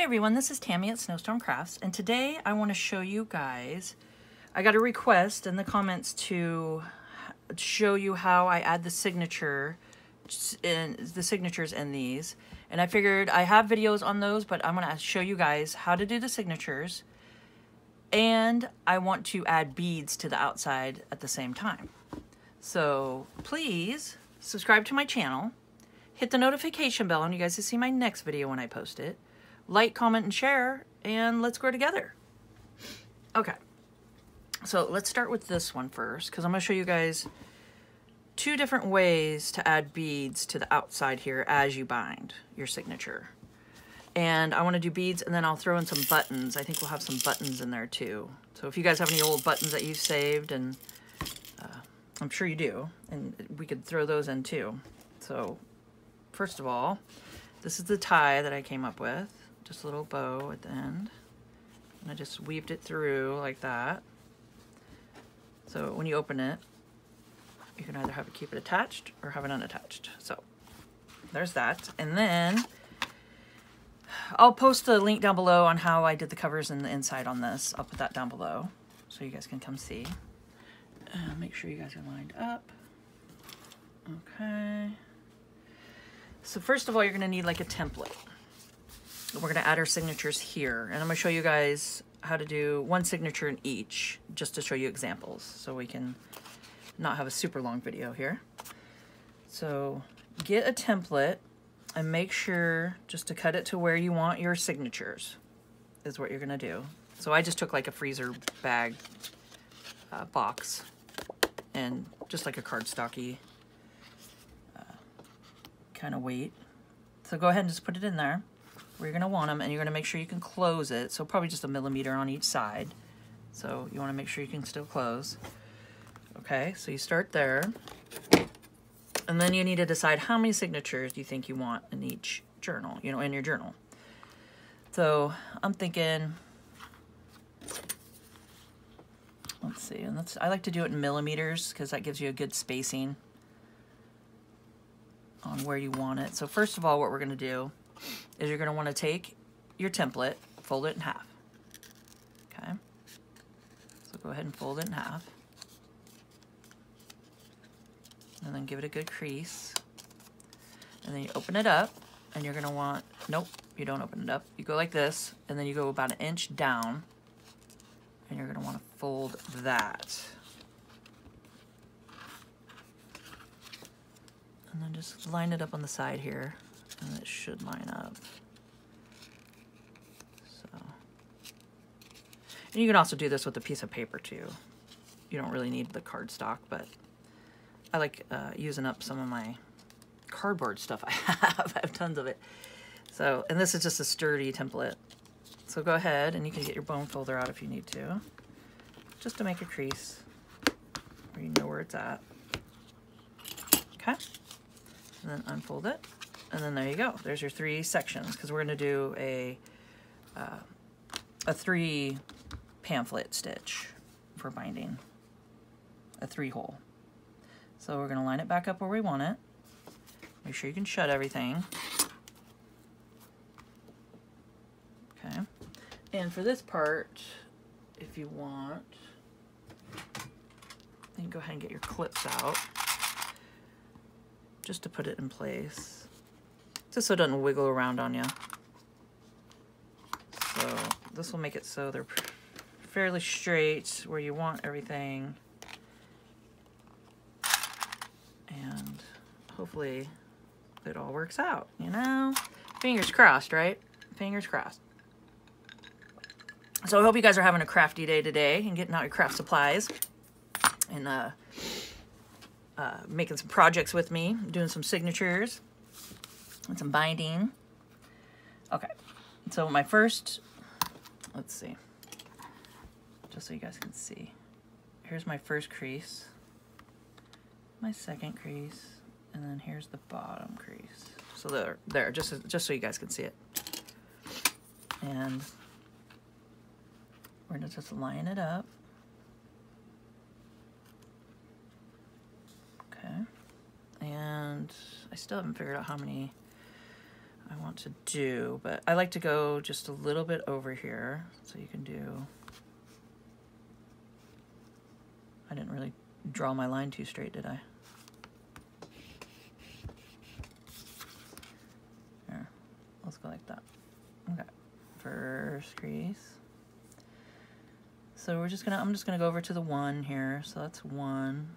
Hi everyone, this is Tammy at Snowstorm Crafts, and today I want to show you guys, I got a request in the comments to show you how I add the signatures in these, and I figured I have videos on those, but I'm going to show you guys how to do the signatures, and I want to add beads to the outside at the same time. So please subscribe to my channel, hit the notification bell, and you guys will see my next video when I post it. Like, comment, and share, and let's grow together. Okay, so let's start with this one first, because I'm going to show you guys two different ways to add beads to the outside here as you bind your signature. And I want to do beads, and then I'll throw in some buttons. I think we'll have some buttons in there too. So if you guys have any old buttons that you've saved, and I'm sure you do, and we could throw those in too. So first of all, this is the tie that I came up with. Just a little bow at the end. And I just weaved it through like that. So when you open it, you can either have it keep it attached or have it unattached. So there's that. And then I'll post a link down below on how I did the covers and the inside on this. I'll put that down below so you guys can come see. Make sure you guys are lined up. Okay. So first of all, you're going to need like a template. We're going to add our signatures here, and I'm going to show you guys how to do one signature in each, just to show you examples, so we can not have a super long video here. So get a template and make sure just to cut it to where you want your signatures is what you're going to do. So I just took like a freezer bag box and just like a cardstocky kind of weight. So go ahead and just put it in there where you're going to want them, and you're going to make sure you can close it. So probably just 1 millimeter on each side. So you want to make sure you can still close. Okay, so you start there. And then you need to decide how many signatures you think you want in each journal, you know, in your journal. So I'm thinking, let's see, and I like to do it in millimeters because that gives you a good spacing on where you want it. So first of all, what we're going to do is you're going to want to take your template, fold it in half. Okay, so go ahead and fold it in half, and then give it a good crease, and then you open it up, and you're going to want, nope, you don't open it up, you go like this, and then you go about 1 inch down, and you're going to want to fold that. And then just line it up on the side here, and it should line up. So, and you can also do this with a piece of paper too. You don't really need the cardstock, but I like using up some of my cardboard stuff I have. I have tons of it. So, and this is just a sturdy template. So go ahead, and you can get your bone folder out if you need to, just to make a crease where you know where it's at. Okay. And then unfold it, and then there you go. There's your 3 sections, because we're going to do a 3 pamphlet stitch for binding, a 3-hole. So we're going to line it back up where we want it. Make sure you can shut everything. Okay. And for this part, if you want, you can go ahead and get your clips out, just to put it in place, just so it doesn't wiggle around on you. So this will make it so they're fairly straight where you want everything, and hopefully it all works out, you know? Fingers crossed, right? Fingers crossed. So I hope you guys are having a crafty day today and getting out your craft supplies and making some projects with me, doing some signatures and some binding. Okay, so my first, let's see, just so you guys can see. Here's my first crease, my second crease, and then here's the bottom crease. So there, just so you guys can see it. And we're gonna just line it up. Okay, and I still haven't figured out how many I want to do, but I like to go just a little bit over here, so you can do, I didn't really draw my line too straight, did I? There, let's go like that. Okay, first crease. So we're just gonna, I'm just gonna go over to the 1 here, so that's 1.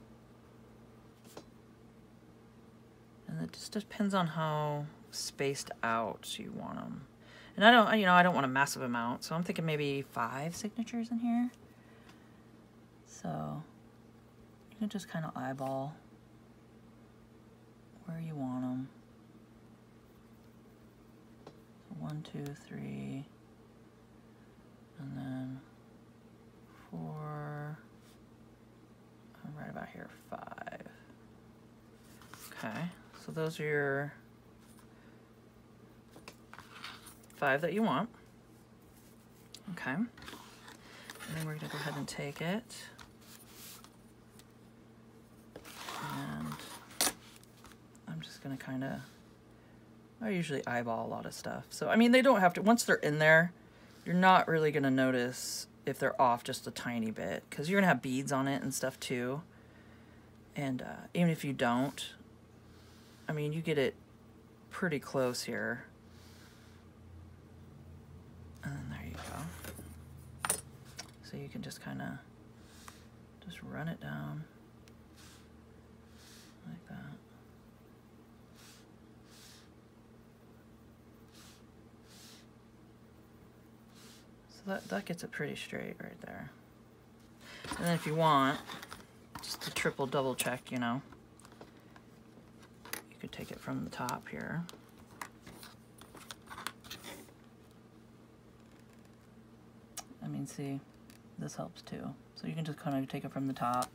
And it just depends on how spaced out you want them. And I don't, you know, I don't want a massive amount, so I'm thinking maybe 5 signatures in here. So you can just kind of eyeball where you want them. So 1, 2, 3, and then 4, and right about here, 5. Okay, so those are your 5 that you want. Okay, and then we're gonna go ahead and take it, and I'm just gonna kind of, I usually eyeball a lot of stuff. So, I mean, they don't have to, once they're in there, you're not really gonna notice if they're off just a tiny bit, because you're gonna have beads on it and stuff too. And even if you don't, I mean, you get it pretty close here. And then there you go. So you can just kind of just run it down like that. So that gets it pretty straight right there. And then if you want, just to triple double check, you know, you could take it from the top here. I mean, see, this helps too. So you can just kind of take it from the top,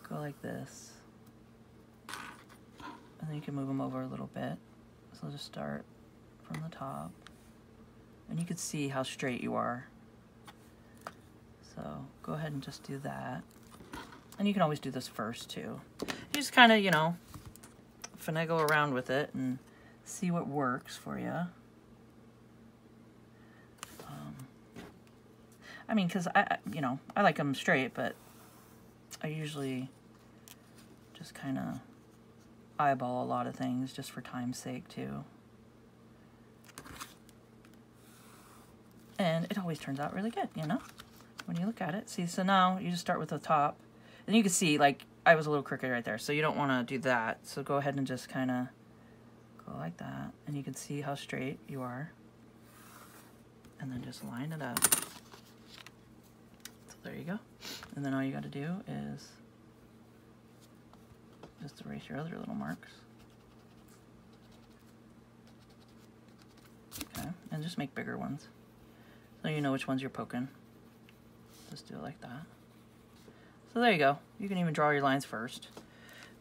go like this, and then you can move them over a little bit. So just start from the top, and you can see how straight you are. So go ahead and just do that. And you can always do this first too. You just kind of, you know, finagle around with it and see what works for you. I mean, because you know, I like them straight, but I usually just kind of eyeball a lot of things just for time's sake too. And it always turns out really good, you know, when you look at it. See, so now you just start with the top, and you can see, like, I was a little crooked right there, so you don't want to do that. So go ahead and just kind of go like that, and you can see how straight you are. And then just line it up. There you go. And then all you got to do is just erase your other little marks. Okay, and just make bigger ones so you know which ones you're poking. Just do it like that. So there you go. You can even draw your lines first.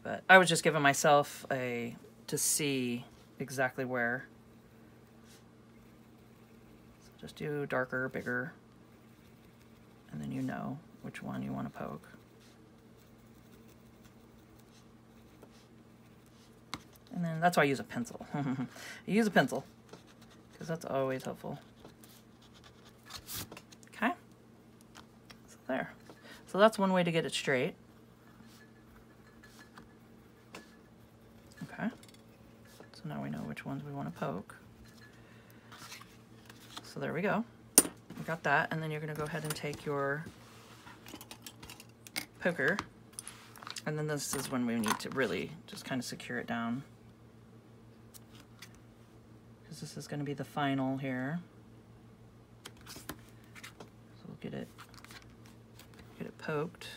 But I was just giving myself to see exactly where. So just do darker, bigger. And then you know which one you want to poke. And then that's why I use a pencil. You use a pencil, because that's always helpful. Okay? So there. So that's one way to get it straight. Okay. So now we know which ones we want to poke. So there we go. We got that, and then you're going to go ahead and take your poker, and then this is when we need to really just kind of secure it down, because this is going to be the final here. So we'll get it poked.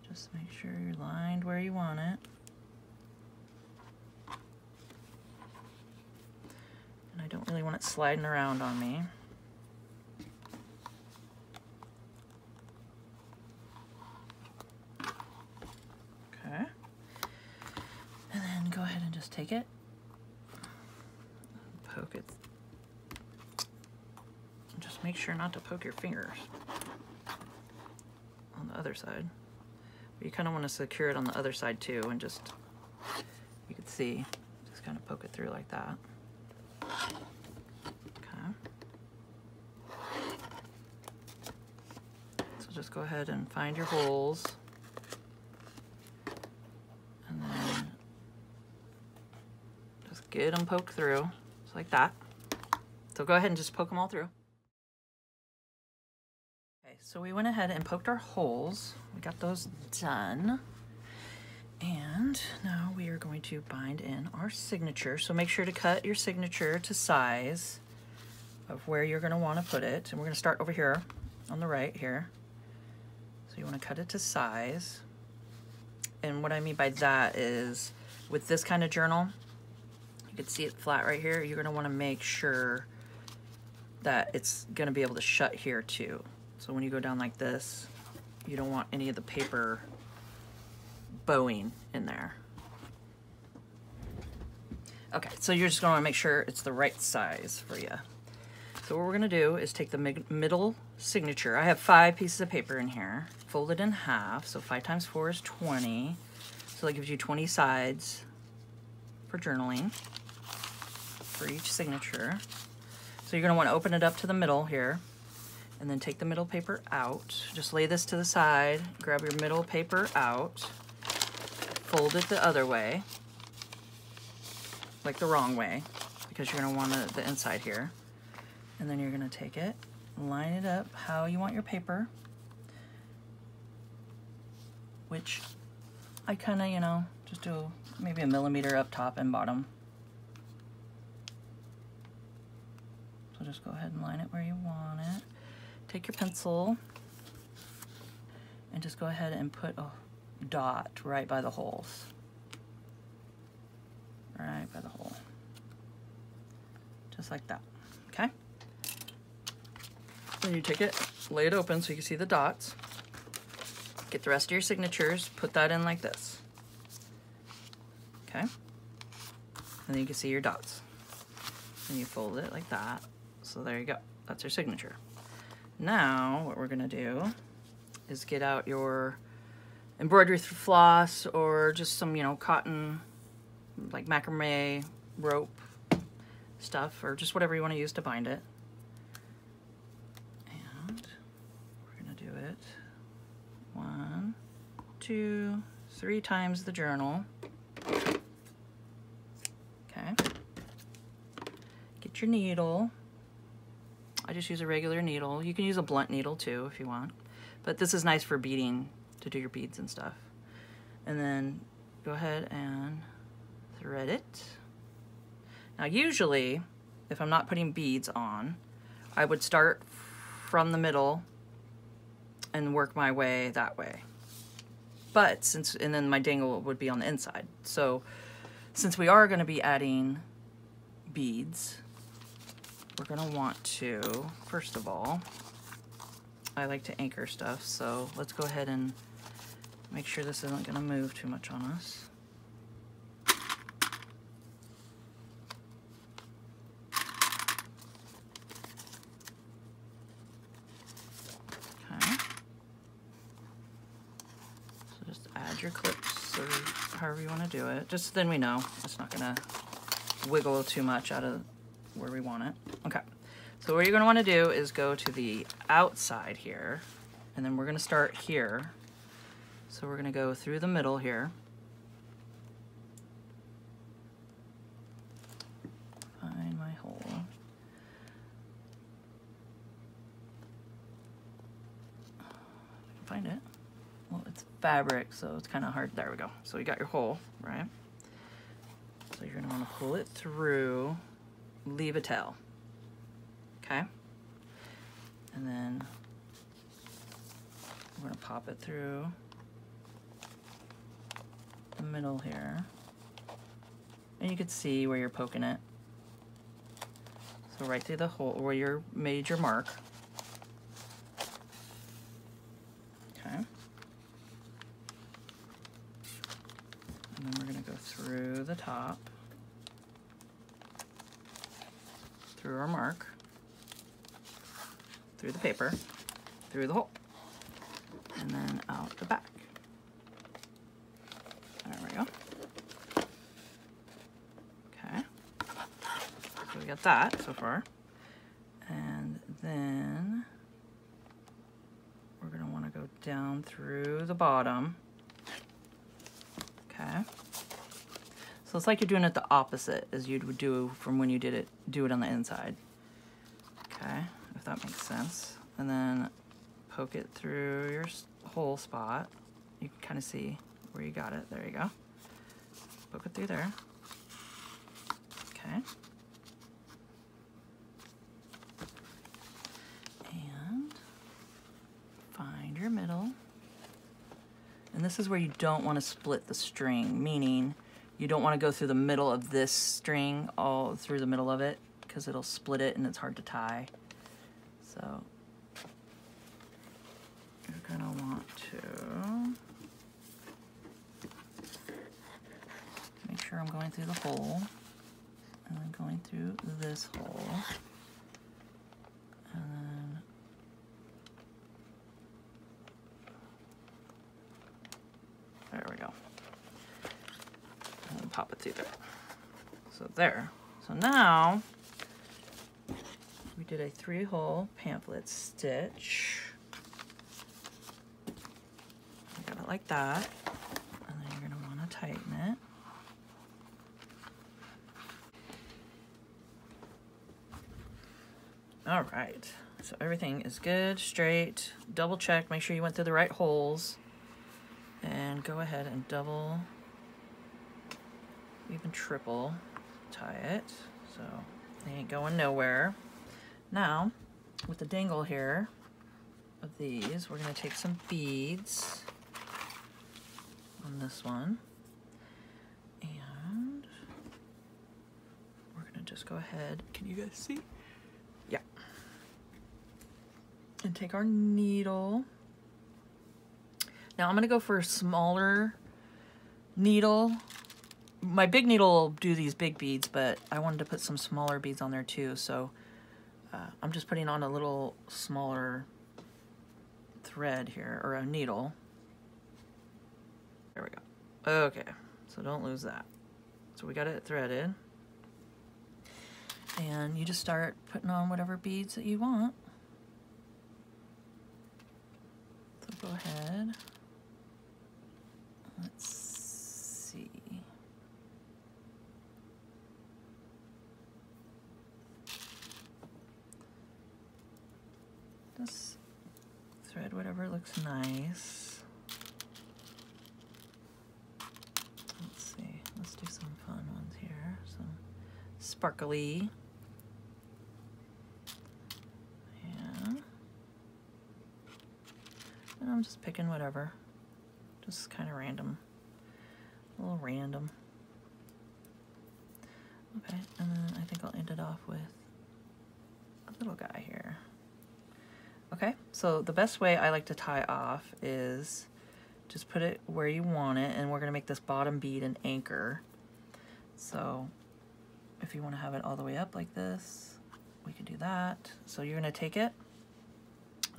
Just make sure you're lined where you want it. I don't really want it sliding around on me. Okay. And then go ahead and just take it, poke it. Just make sure not to poke your fingers on the other side. But you kind of want to secure it on the other side too, and just, you can see. Just kind of poke it through like that. Okay. So just go ahead and find your holes. And then just get them poked through, just like that. So go ahead and just poke them all through. Okay, so we went ahead and poked our holes. We got those done. And now we are going to bind in our signature. So make sure to cut your signature to size of where you're going to want to put it. And we're going to start over here on the right here. So you want to cut it to size. And what I mean by that is with this kind of journal, you can see it flat right here. You're going to want to make sure that it's going to be able to shut here too. So when you go down like this, you don't want any of the paper bowing in there. Okay, so you're just going to want to make sure it's the right size for you. So what we're going to do is take the middle signature. I have 5 pieces of paper in here, fold it in half. So 5 times 4 is 20. So that gives you 20 sides for journaling for each signature. So you're going to want to open it up to the middle here and then take the middle paper out. Just lay this to the side, grab your middle paper out, fold it the other way, like the wrong way, because you're going to want the inside here. And then you're going to take it, line it up how you want your paper, which I kind of, you know, just do maybe a millimeter up top and bottom. So just go ahead and line it where you want it. Take your pencil and just go ahead and put a dot right by the holes. Right by the hole. Just like that, okay? Then you take it, lay it open so you can see the dots. Get the rest of your signatures, put that in like this. Okay? And then you can see your dots. And you fold it like that. So there you go, that's your signature. Now, what we're gonna do is get out your embroidery floss or just some, you know, cotton, like macrame, rope stuff, or just whatever you wanna use to bind it. And we're gonna do it 1, 2, 3 times the journal. Okay. Get your needle. I just use a regular needle. You can use a blunt needle too if you want, but this is nice for beading, to do your beads and stuff. And then go ahead and thread it. Now usually, if I'm not putting beads on, I would start from the middle and work my way that way. But and then my dangle would be on the inside. So since we are going to be adding beads, we're going to want to, first of all, I like to anchor stuff, so let's go ahead and make sure this isn't going to move too much on us. Okay. So just add your clips or however you want to do it. Just then we know it's not going to wiggle too much out of where we want it. Okay, so what you're going to want to do is go to the outside here, and then we're going to start here. So we're going to go through the middle here. Find my hole. Find it. Well, it's fabric, so it's kind of hard. There we go. So you got your hole, right? So you're going to want to pull it through, leave a tail, okay? And then we're going to pop it through the middle here. And you can see where you're poking it. So right through the hole where you made your mark. Okay. And then we're going to go through the top, through our mark, through the paper, through the hole, and then out the back. There we go. we got that so far. And then we're gonna wanna go down through the bottom. Okay. So it's like you're doing it the opposite as you would do from when you do it on the inside. Okay, if that makes sense. And then poke it through your hole spot. You can kind of see where you got it. There you go. Poke it through there. Okay. And find your middle. And this is where you don't want to split the string, meaning you don't want to go through the middle of this string all through the middle of it, because it'll split it and it's hard to tie. So you're gonna want to make sure I'm going through the hole and then going through this hole. And then there we go. And pop it through there. So there. So now we did a 3-hole pamphlet stitch. I got it like that. And then you're going to want to tighten it. All right. So everything is good, straight. Double check, make sure you went through the right holes. And go ahead and double, even triple tie it. So they ain't going nowhere. Now, with the dangle here of these, we're gonna take some beads on this one. And we're gonna just go ahead. Can you guys see? Yeah. And take our needle. Now I'm gonna go for a smaller needle. My big needle will do these big beads, but I wanted to put some smaller beads on there too, so I'm just putting on a little smaller thread here, or a needle. There we go. Okay, so don't lose that. So we got it threaded. And you just start putting on whatever beads that you want. So go ahead. Let's see. Just thread whatever looks nice. Let's see. Let's do some fun ones here. Some sparkly. And I'm just picking whatever. Just kind of random. A little random. Okay, and then I think I'll end it off with a little guy here. Okay, so the best way I like to tie off is just put it where you want it, and we're gonna make this bottom bead an anchor. So if you wanna have it all the way up like this, we can do that. So you're gonna take it,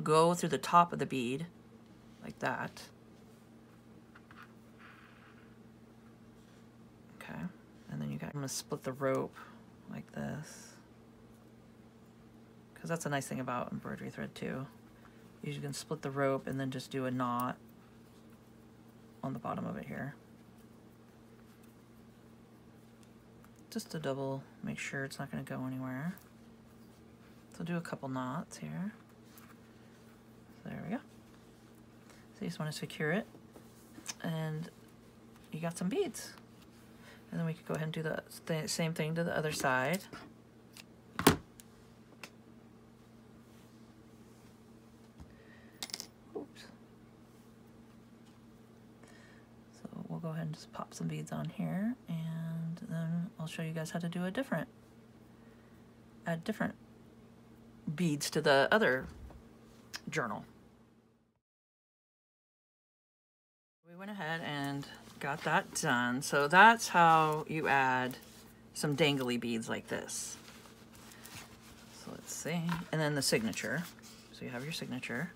go through the top of the bead, like that. Okay, and then I'm gonna split the rope like this, because that's a nice thing about embroidery thread too. You can split the rope and then just do a knot on the bottom of it here. Just to double make sure it's not gonna go anywhere. So do a couple knots here. There we go. So you just want to secure it, and you got some beads. And then we could go ahead and do the same thing to the other side. Oops. So we'll go ahead and just pop some beads on here, and then I'll show you guys how to do add different beads to the other journal. We went ahead and got that done. So that's how you add some dangly beads like this. So let's see. And then the signature. So you have your signature,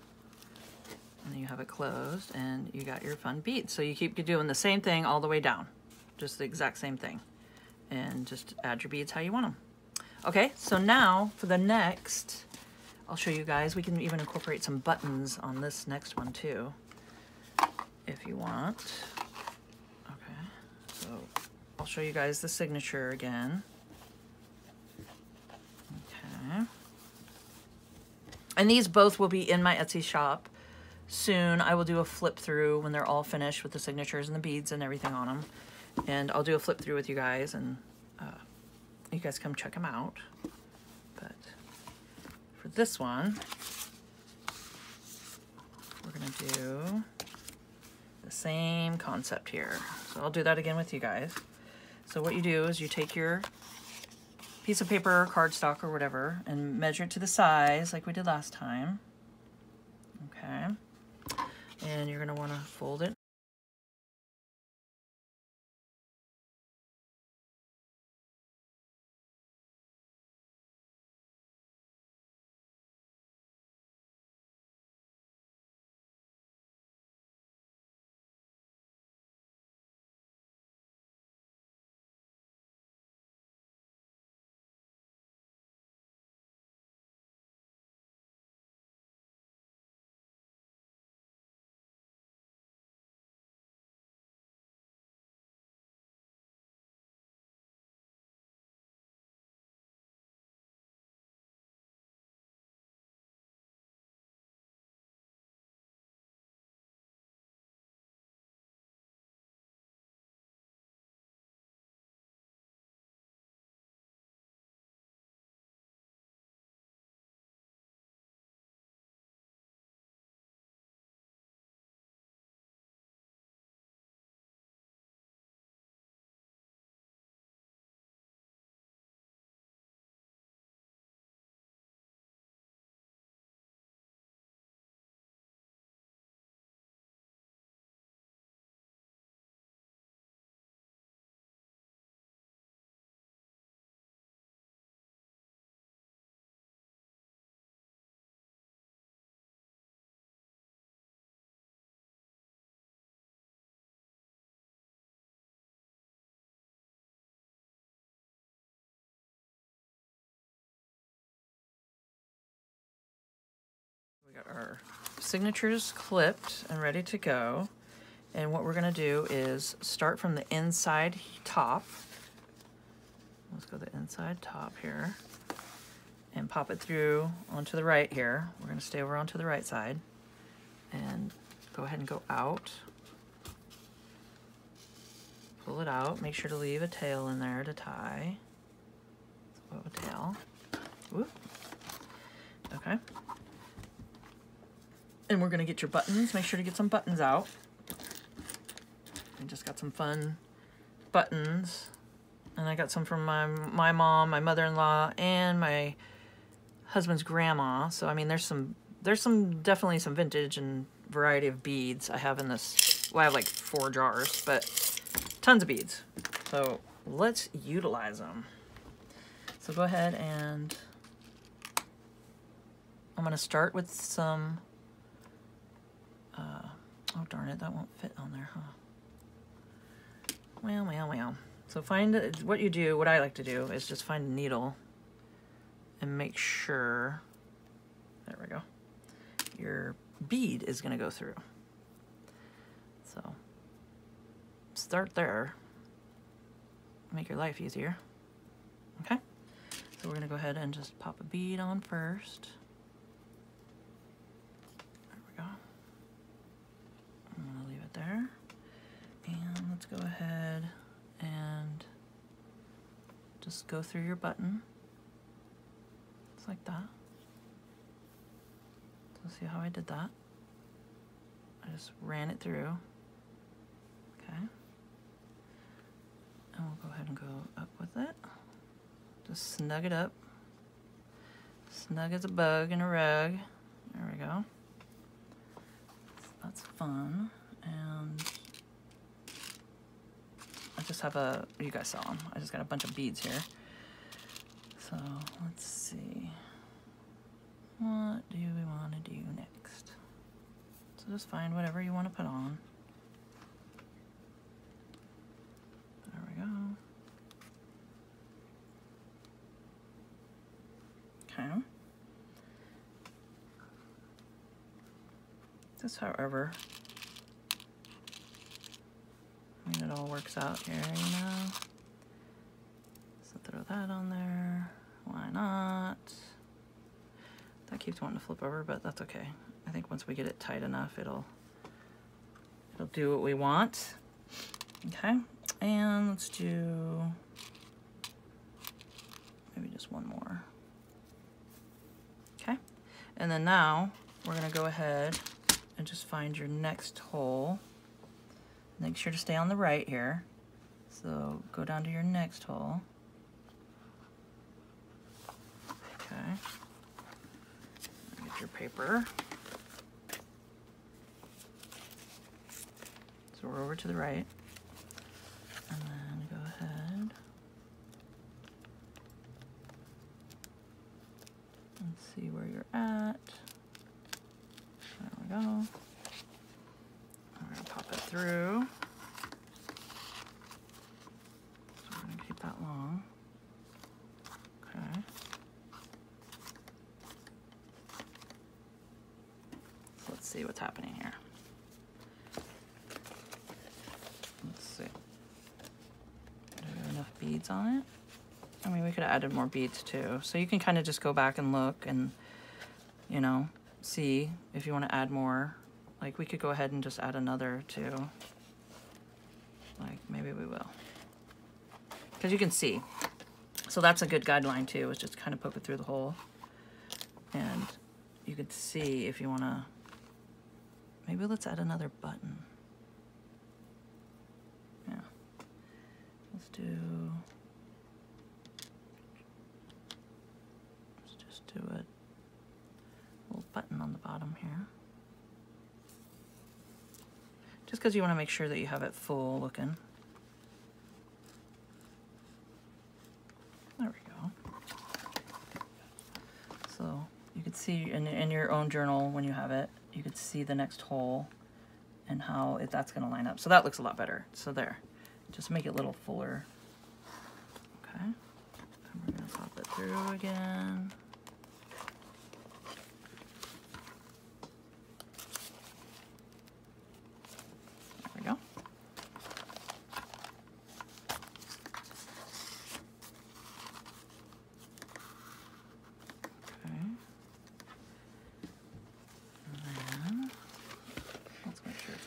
and then you have it closed, and you got your fun beads. So you keep doing the same thing all the way down. Just the exact same thing. And just add your beads how you want them. Okay, so now for the next, I'll show you guys. We can even incorporate some buttons on this next one too, if you want. Okay, so I'll show you guys the signature again. Okay. And these both will be in my Etsy shop soon. I will do a flip through when they're all finished with the signatures and the beads and everything on them. And I'll do a flip through with you guys, and you guys come check them out. But for this one, we're gonna do the same concept here. So I'll do that again with you guys. So what you do is you take your piece of paper, cardstock, or whatever, and measure it to the size like we did last time. Okay. And you're gonna wanna fold it. We got our signatures clipped and ready to go. And what we're gonna do is start from the inside top. Let's go the inside top here and pop it through onto the right here. We're gonna stay over onto the right side and go ahead and go out. Pull it out, make sure to leave a tail in there to tie. So a tail. Whoop. Okay. And we're gonna get your buttons. Make sure to get some buttons out. I just got some fun buttons. And I got some from my mom, my mother-in-law, and my husband's grandma. So I mean there's definitely some vintage and variety of beads I have in this. Well, I have like 4 jars, but tons of beads. So let's utilize them. So go ahead and I'm gonna start with some oh darn it, that won't fit on there, huh? Well. So find what you do, what I like to do is just find a needle and make sure, there we go, your bead is gonna go through. So start there, make your life easier, okay? So we're gonna go ahead and just pop a bead on first. I'm gonna leave it there, and let's go ahead and just go through your button, just like that. So see how I did that? I just ran it through, okay? And we'll go ahead and go up with it. Just snug it up. Snug as a bug in a rug. There we go. That's fun. And I just have you guys saw them. I just got a bunch of beads here. So let's see. What do we want to do next? So just find whatever you want to put on. There we go. Okay. Just however, I mean, it all works out here, you know. So throw that on there. Why not? That keeps wanting to flip over, but that's okay. I think once we get it tight enough, it'll do what we want. Okay, and let's do maybe just one more. Okay, and then now we're gonna go ahead and just find your next hole. Make sure to stay on the right here. So go down to your next hole. Okay. Get your paper. So we're over to the right. And then go ahead and see where you're at. There we go. We're gonna pop it through. So we're gonna keep that long. Okay. So let's see what's happening here. Let's see. Do we have enough beads on it? I mean, we could have added more beads too. So you can kind of just go back and look and, you know, see if you want to add more. Like we could go ahead and just add another too. Like maybe we will. Because you can see. So that's a good guideline too, is just kind of poke it through the hole. And you could see if you want to, maybe let's add another button. Yeah. Let's just do a little button on the bottom here. Just because you want to make sure that you have it full looking. There we go. So you could see in your own journal when you have it, you could see the next hole and how that's going to line up. So that looks a lot better. So there, just make it a little fuller. Okay, and we're going to pop it through again. There we go.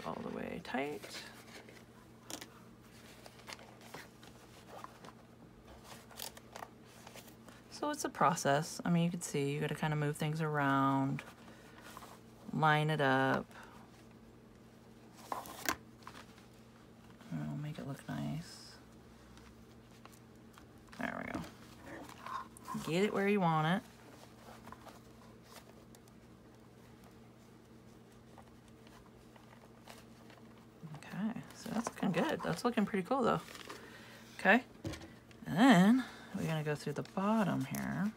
All the way tight. So it's a process. I mean, you can see you got to kind of move things around, line it up, make it look nice. There we go. Get it where you want it. That's looking good. That's looking pretty cool though. Okay, and then we're gonna go through the bottom here.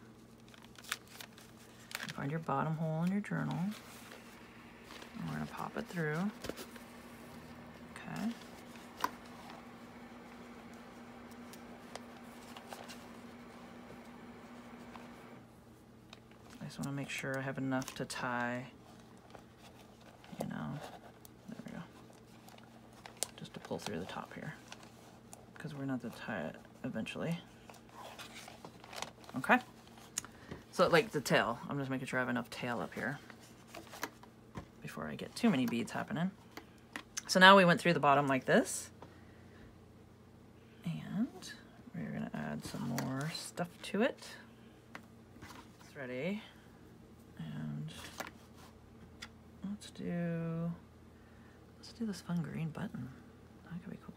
Find your bottom hole in your journal. And we're gonna pop it through. Okay. I just wanna make sure I have enough to tie, you know. Pull through the top here because we're not going to tie it eventually. Okay, so like the tail, I'm just making sure I have enough tail up here before I get too many beads happening. So now we went through the bottom like this, and we're going to add some more stuff to it. It's ready, and let's do this fun green button. That could be cool.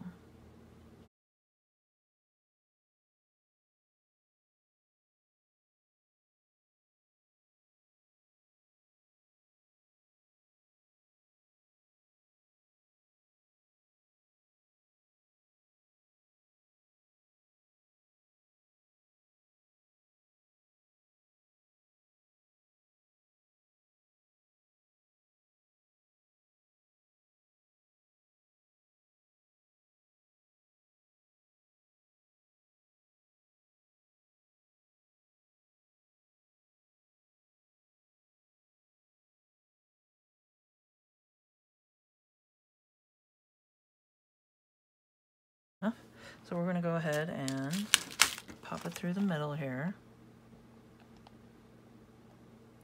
So we're gonna go ahead and pop it through the middle here.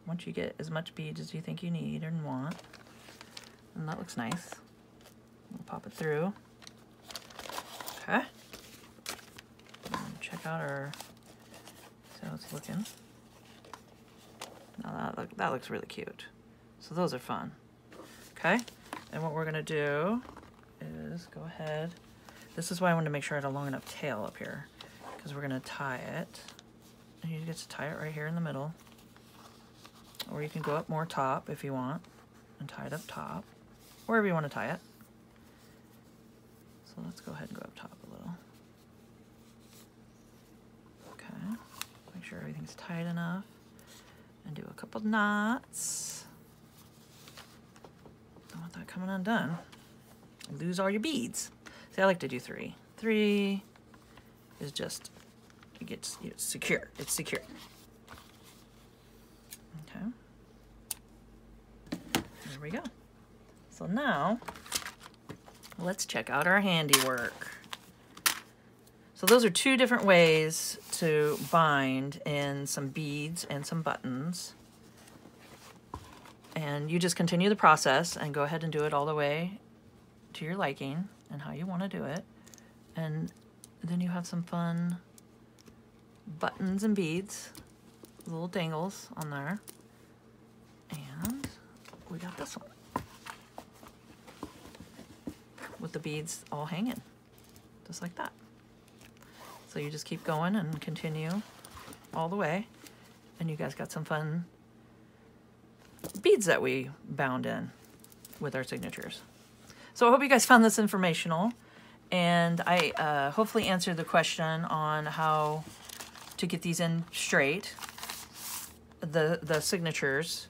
Once you get as much beads as you think you need and want, and that looks nice, we'll pop it through. Okay. And check out our, see how it's looking. Now that looks really cute. So those are fun. Okay, and what we're gonna do is go ahead. This is why I wanted to make sure I had a long enough tail up here, because we're gonna tie it. And you get to tie it right here in the middle. Or you can go up more top if you want and tie it up top, wherever you want to tie it. So let's go ahead and go up top a little. Okay, make sure everything's tight enough and do a couple knots. Don't want that coming undone. Lose all your beads. See, I like to do 3. 3 is just, it's secure. It's secure. Okay. There we go. So now, let's check out our handiwork. So those are 2 different ways to bind in some beads and some buttons. And you just continue the process and go ahead and do it all the way to your liking and how you want to do it. And then you have some fun buttons and beads, little dangles on there. And we got this one with the beads all hanging, just like that. So you just keep going and continue all the way, and you guys got some fun beads that we bound in with our signatures. So I hope you guys found this informational, and I hopefully answered the question on how to get these in straight, the signatures,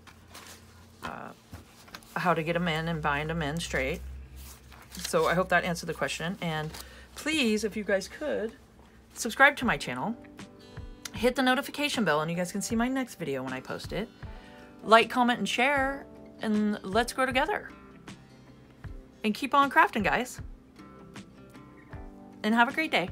how to get them in and bind them in straight. So I hope that answered the question. And please, if you guys could, subscribe to my channel, hit the notification bell, and you guys can see my next video when I post it. Like, comment, and share, and let's grow together. And keep on crafting, guys. And have a great day.